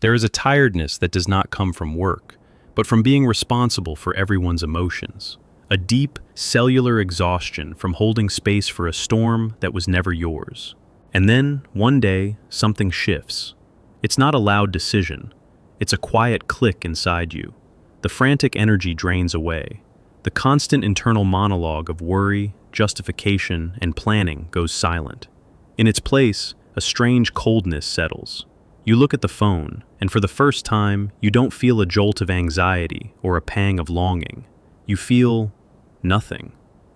There is a tiredness that does not come from work, but from being responsible for everyone's emotions. A deep, cellular exhaustion from holding space for a storm that was never yours. And then, one day, something shifts. It's not a loud decision. It's a quiet click inside you. The frantic energy drains away. The constant internal monologue of worry, justification, and planning goes silent. In its place, a strange coldness settles. You look at the phone, and for the first time, you don't feel a jolt of anxiety or a pang of longing. You feel nothing.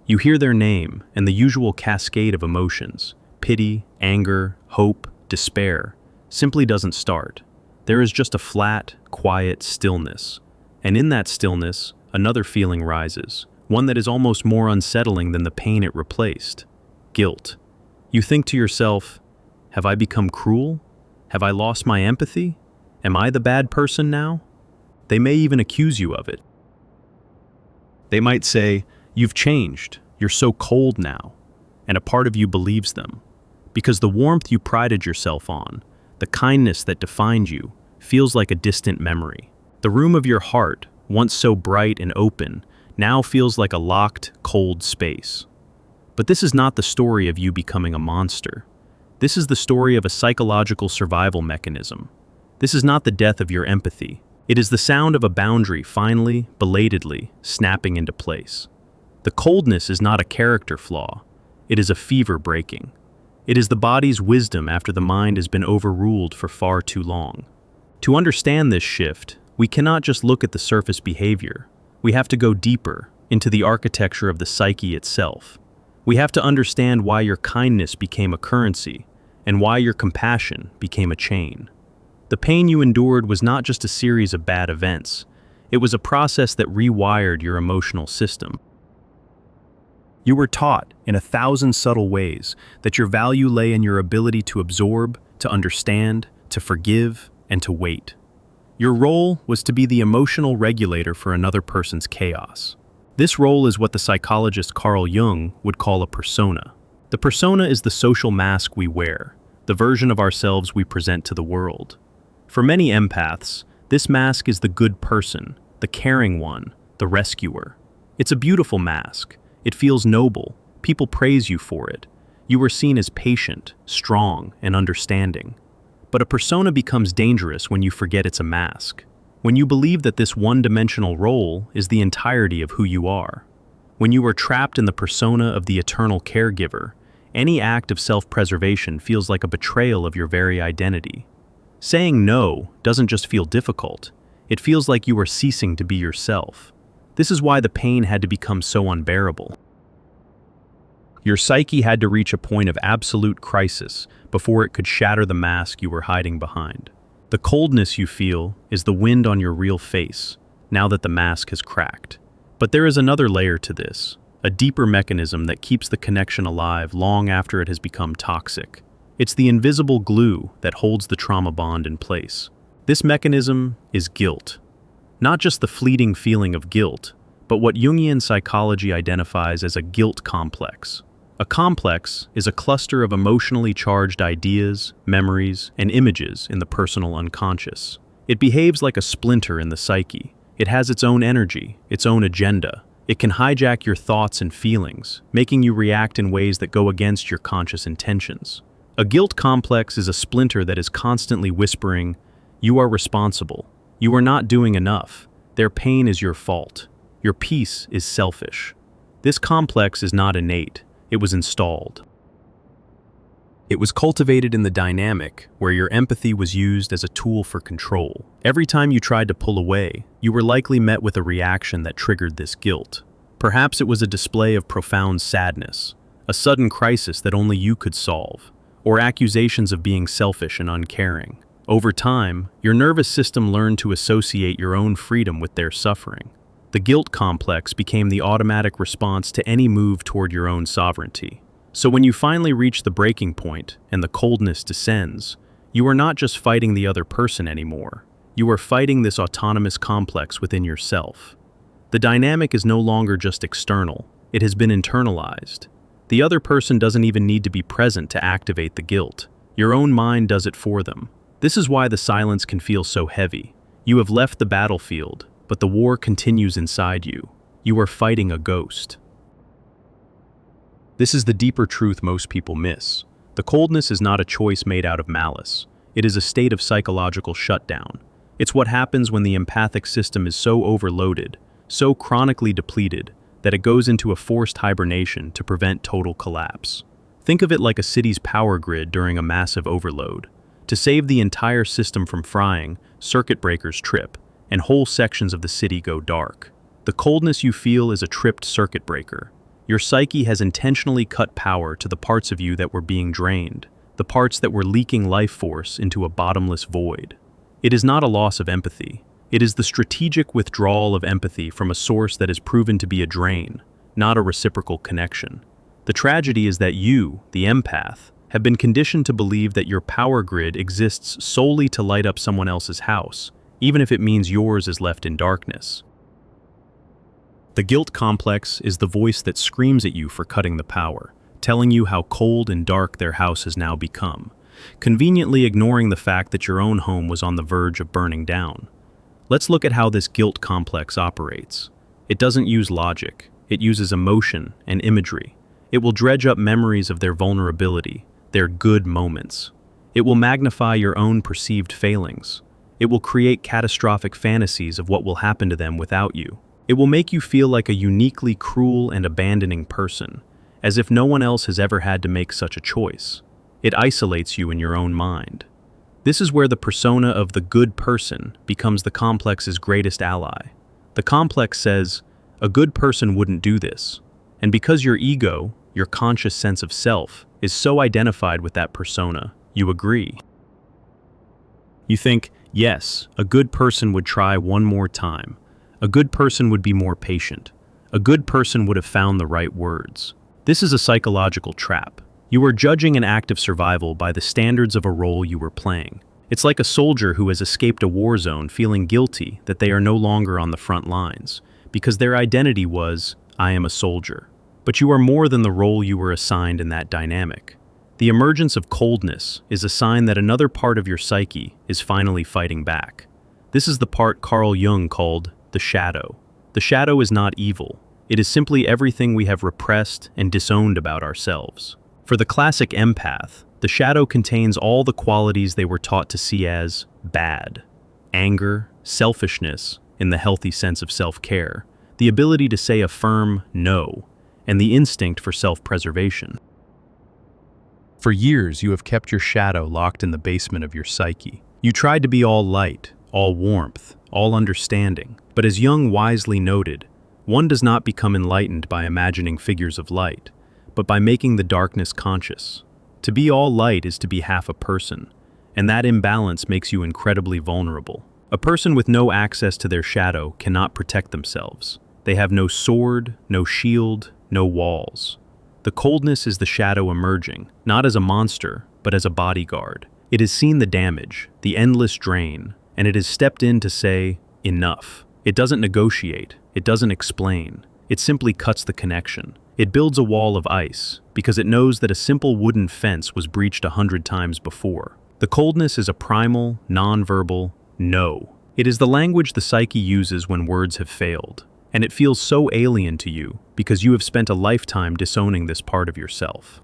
You hear their name and the usual cascade of emotions, pity, anger, hope, despair, simply doesn't start. There is just a flat, quiet stillness. And in that stillness, another feeling rises, one that is almost more unsettling than the pain it replaced. Guilt. You think to yourself, have I become cruel? Have I lost my empathy? Am I the bad person now? They may even accuse you of it. They might say, you've changed, you're so cold now, and a part of you believes them. Because the warmth you prided yourself on, the kindness that defined you, feels like a distant memory. The room of your heart, once so bright and open, now feels like a locked, cold space. But this is not the story of you becoming a monster. This is the story of a psychological survival mechanism. This is not the death of your empathy. It is the sound of a boundary finally, belatedly, snapping into place. The coldness is not a character flaw. It is a fever breaking. It is the body's wisdom after the mind has been overruled for far too long. To understand this shift, we cannot just look at the surface behavior. We have to go deeper into the architecture of the psyche itself. We have to understand why your kindness became a currency and why your compassion became a chain. The pain you endured was not just a series of bad events. It was a process that rewired your emotional system. You were taught, in 1,000 subtle ways, that your value lay in your ability to absorb, to understand, to forgive, and to wait. Your role was to be the emotional regulator for another person's chaos. This role is what the psychologist Carl Jung would call a persona. The persona is the social mask we wear, the version of ourselves we present to the world. For many empaths, this mask is the good person, the caring one, the rescuer. It's a beautiful mask. It feels noble. People praise you for it. You are seen as patient, strong, and understanding. But a persona becomes dangerous when you forget it's a mask. When you believe that this one-dimensional role is the entirety of who you are. When you are trapped in the persona of the eternal caregiver, any act of self-preservation feels like a betrayal of your very identity. Saying no doesn't just feel difficult. It feels like you are ceasing to be yourself. This is why the pain had to become so unbearable. Your psyche had to reach a point of absolute crisis before it could shatter the mask you were hiding behind. The coldness you feel is the wind on your real face, now that the mask has cracked. But there is another layer to this, a deeper mechanism that keeps the connection alive long after it has become toxic. It's the invisible glue that holds the trauma bond in place. This mechanism is guilt. Not just the fleeting feeling of guilt, but what Jungian psychology identifies as a guilt complex. A complex is a cluster of emotionally charged ideas, memories, and images in the personal unconscious. It behaves like a splinter in the psyche. It has its own energy, its own agenda. It can hijack your thoughts and feelings, making you react in ways that go against your conscious intentions. A guilt complex is a splinter that is constantly whispering, "You are responsible. You are not doing enough. Their pain is your fault. Your peace is selfish." This complex is not innate. It was installed. It was cultivated in the dynamic where your empathy was used as a tool for control. Every time you tried to pull away, you were likely met with a reaction that triggered this guilt. Perhaps it was a display of profound sadness, a sudden crisis that only you could solve, or accusations of being selfish and uncaring. Over time, your nervous system learned to associate your own freedom with their suffering. The guilt complex became the automatic response to any move toward your own sovereignty. So when you finally reach the breaking point and the coldness descends, you are not just fighting the other person anymore. You are fighting this autonomous complex within yourself. The dynamic is no longer just external. It has been internalized. The other person doesn't even need to be present to activate the guilt. Your own mind does it for them. This is why the silence can feel so heavy. You have left the battlefield, but the war continues inside you. You are fighting a ghost. This is the deeper truth most people miss. The coldness is not a choice made out of malice. It is a state of psychological shutdown. It's what happens when the empathic system is so overloaded, so chronically depleted, that it goes into a forced hibernation to prevent total collapse. Think of it like a city's power grid during a massive overload. To save the entire system from frying, circuit breakers trip, and whole sections of the city go dark. The coldness you feel is a tripped circuit breaker. Your psyche has intentionally cut power to the parts of you that were being drained, the parts that were leaking life force into a bottomless void. It is not a loss of empathy. It is the strategic withdrawal of empathy from a source that is proven to be a drain, not a reciprocal connection. The tragedy is that you, the empath, have been conditioned to believe that your power grid exists solely to light up someone else's house, even if it means yours is left in darkness. The guilt complex is the voice that screams at you for cutting the power, telling you how cold and dark their house has now become, conveniently ignoring the fact that your own home was on the verge of burning down. Let's look at how this guilt complex operates. It doesn't use logic. It uses emotion and imagery. It will dredge up memories of their vulnerability, their good moments. It will magnify your own perceived failings. It will create catastrophic fantasies of what will happen to them without you. It will make you feel like a uniquely cruel and abandoning person, as if no one else has ever had to make such a choice. It isolates you in your own mind. This is where the persona of the good person becomes the complex's greatest ally. The complex says, a good person wouldn't do this. And because your ego, your conscious sense of self, is so identified with that persona, you agree. You think, yes, a good person would try one more time. A good person would be more patient. A good person would have found the right words. This is a psychological trap. You are judging an act of survival by the standards of a role you were playing. It's like a soldier who has escaped a war zone feeling guilty that they are no longer on the front lines, because their identity was, I am a soldier. But you are more than the role you were assigned in that dynamic. The emergence of coldness is a sign that another part of your psyche is finally fighting back. This is the part Carl Jung called the shadow. The shadow is not evil. It is simply everything we have repressed and disowned about ourselves. For the classic empath, the shadow contains all the qualities they were taught to see as bad. Anger, selfishness, in the healthy sense of self-care, the ability to say a firm no, and the instinct for self-preservation. For years, you have kept your shadow locked in the basement of your psyche. You tried to be all light, all warmth, all understanding. But as Jung wisely noted, one does not become enlightened by imagining figures of light, but by making the darkness conscious. To be all light is to be half a person, and that imbalance makes you incredibly vulnerable. A person with no access to their shadow cannot protect themselves. They have no sword, no shield, no walls. The coldness is the shadow emerging, not as a monster, but as a bodyguard. It has seen the damage, the endless drain, and it has stepped in to say, enough. It doesn't negotiate, it doesn't explain, it simply cuts the connection. It builds a wall of ice, because it knows that a simple wooden fence was breached 100 times before. The coldness is a primal, non-verbal no. It is the language the psyche uses when words have failed, and it feels so alien to you because you have spent a lifetime disowning this part of yourself.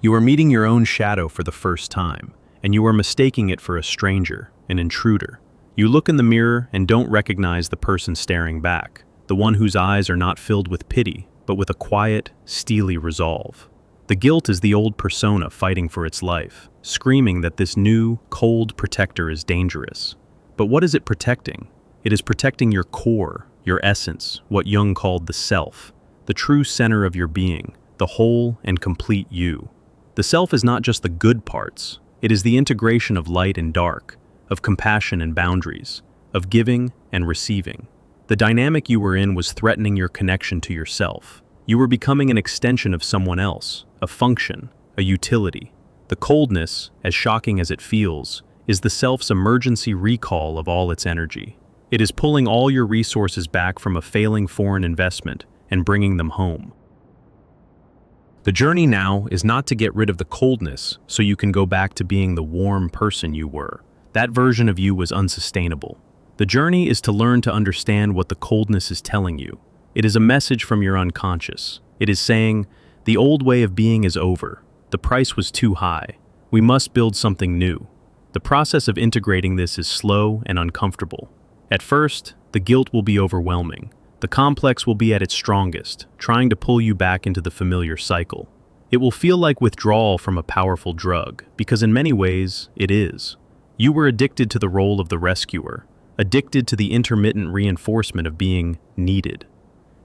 You are meeting your own shadow for the first time, and you are mistaking it for a stranger, an intruder. You look in the mirror and don't recognize the person staring back, the one whose eyes are not filled with pity, but with a quiet, steely resolve. The guilt is the old persona fighting for its life, screaming that this new, cold protector is dangerous. But what is it protecting? It is protecting your core, your essence, what Jung called the self, the true center of your being, the whole and complete you. The self is not just the good parts, it is the integration of light and dark, of compassion and boundaries, of giving and receiving. The dynamic you were in was threatening your connection to yourself. You were becoming an extension of someone else, a function, a utility. The coldness, as shocking as it feels, is the self's emergency recall of all its energy. It is pulling all your resources back from a failing foreign investment and bringing them home. The journey now is not to get rid of the coldness so you can go back to being the warm person you were. That version of you was unsustainable. The journey is to learn to understand what the coldness is telling you. It is a message from your unconscious. It is saying, the old way of being is over. The price was too high. We must build something new. The process of integrating this is slow and uncomfortable. At first, the guilt will be overwhelming. The complex will be at its strongest, trying to pull you back into the familiar cycle. It will feel like withdrawal from a powerful drug, because in many ways, it is. You were addicted to the role of the rescuer, addicted to the intermittent reinforcement of being needed.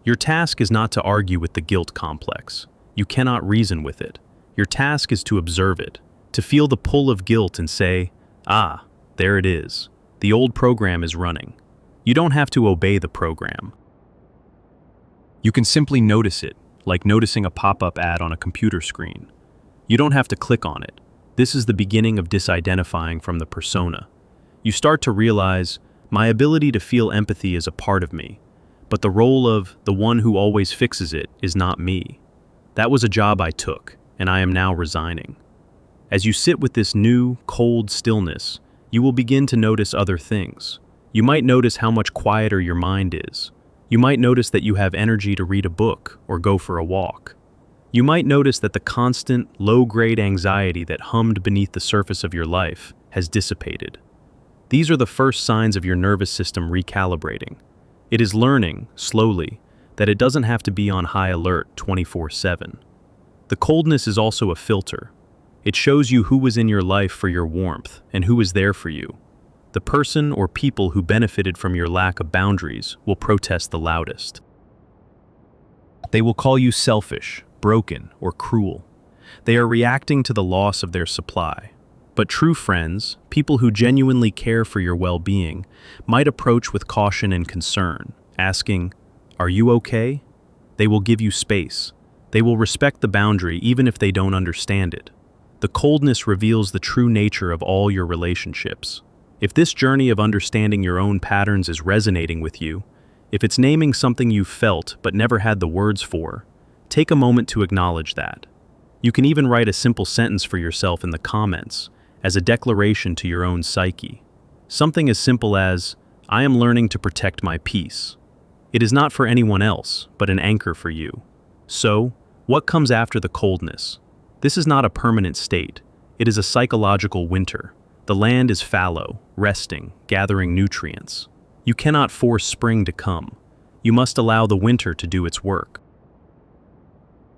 Your task is not to argue with the guilt complex. You cannot reason with it. Your task is to observe it, to feel the pull of guilt and say, ah, there it is. The old program is running. You don't have to obey the program. You can simply notice it, like noticing a pop-up ad on a computer screen. You don't have to click on it. This is the beginning of disidentifying from the persona. You start to realize, my ability to feel empathy is a part of me, but the role of the one who always fixes it is not me. That was a job I took, and I am now resigning. As you sit with this new, cold stillness, you will begin to notice other things. You might notice how much quieter your mind is. You might notice that you have energy to read a book or go for a walk. You might notice that the constant, low-grade anxiety that hummed beneath the surface of your life has dissipated. These are the first signs of your nervous system recalibrating. It is learning, slowly, that it doesn't have to be on high alert 24/7. The coldness is also a filter. It shows you who was in your life for your warmth and who is there for you. The person or people who benefited from your lack of boundaries will protest the loudest. They will call you selfish, broken, or cruel. They are reacting to the loss of their supply. But true friends, people who genuinely care for your well-being, might approach with caution and concern, asking, "Are you okay?" They will give you space. They will respect the boundary even if they don't understand it. The coldness reveals the true nature of all your relationships. If this journey of understanding your own patterns is resonating with you, if it's naming something you've felt but never had the words for, take a moment to acknowledge that. You can even write a simple sentence for yourself in the comments, as a declaration to your own psyche. Something as simple as, "I am learning to protect my peace." It is not for anyone else, but an anchor for you. So, what comes after the coldness? This is not a permanent state. It is a psychological winter. The land is fallow, resting, gathering nutrients. You cannot force spring to come. You must allow the winter to do its work.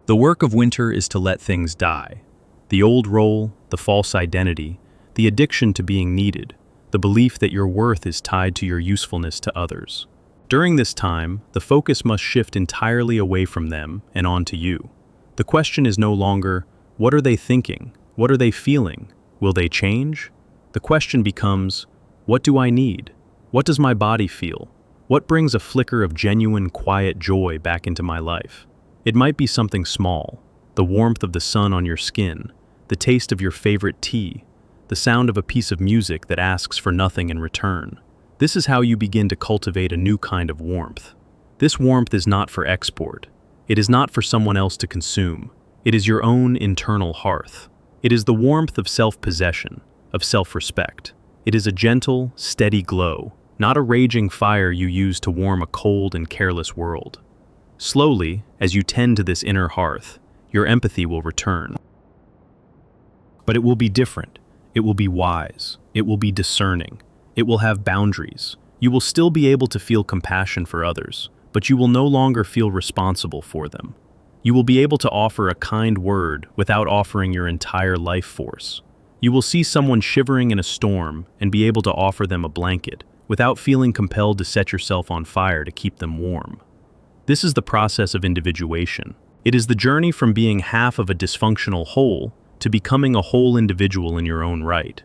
The work of winter is to let things die. The old role, the false identity, the addiction to being needed, the belief that your worth is tied to your usefulness to others. During this time, the focus must shift entirely away from them and onto you. The question is no longer, what are they thinking? What are they feeling? Will they change? The question becomes, what do I need? What does my body feel? What brings a flicker of genuine, quiet joy back into my life? It might be something small, the warmth of the sun on your skin, the taste of your favorite tea, the sound of a piece of music that asks for nothing in return. This is how you begin to cultivate a new kind of warmth. This warmth is not for export. It is not for someone else to consume. It is your own internal hearth. It is the warmth of self-possession, of self-respect. It is a gentle, steady glow, not a raging fire you use to warm a cold and careless world. Slowly, as you tend to this inner hearth, your empathy will return. But it will be different. It will be wise. It will be discerning. It will have boundaries. You will still be able to feel compassion for others, but you will no longer feel responsible for them. You will be able to offer a kind word without offering your entire life force. You will see someone shivering in a storm and be able to offer them a blanket without feeling compelled to set yourself on fire to keep them warm. This is the process of individuation. It is the journey from being half of a dysfunctional whole to becoming a whole individual in your own right.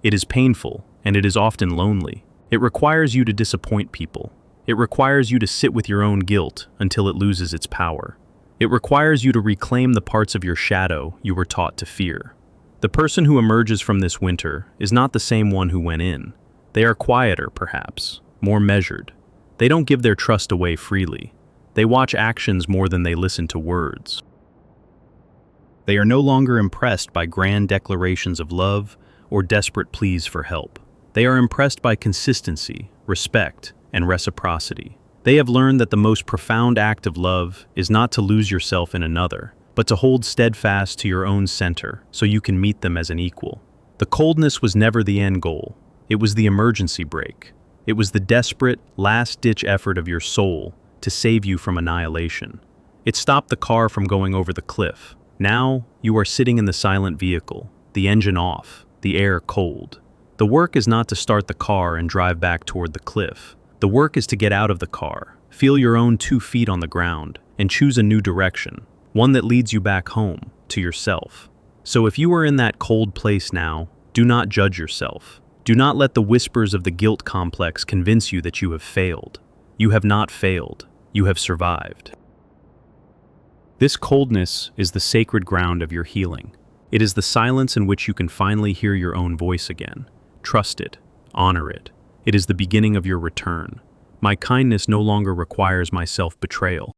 It is painful, and it is often lonely. It requires you to disappoint people. It requires you to sit with your own guilt until it loses its power. It requires you to reclaim the parts of your shadow you were taught to fear. The person who emerges from this winter is not the same one who went in. They are quieter, perhaps, more measured. They don't give their trust away freely. They watch actions more than they listen to words. They are no longer impressed by grand declarations of love or desperate pleas for help. They are impressed by consistency, respect, and reciprocity. They have learned that the most profound act of love is not to lose yourself in another, but to hold steadfast to your own center so you can meet them as an equal. The coldness was never the end goal. It was the emergency brake. It was the desperate, last-ditch effort of your soul to save you from annihilation. It stopped the car from going over the cliff. Now, you are sitting in the silent vehicle, the engine off, the air cold. The work is not to start the car and drive back toward the cliff. The work is to get out of the car, feel your own 2 feet on the ground, and choose a new direction, one that leads you back home, to yourself. So if you are in that cold place now, do not judge yourself. Do not let the whispers of the guilt complex convince you that you have failed. You have not failed. You have survived. This coldness is the sacred ground of your healing. It is the silence in which you can finally hear your own voice again. Trust it. Honor it. It is the beginning of your return. My kindness no longer requires my self-betrayal.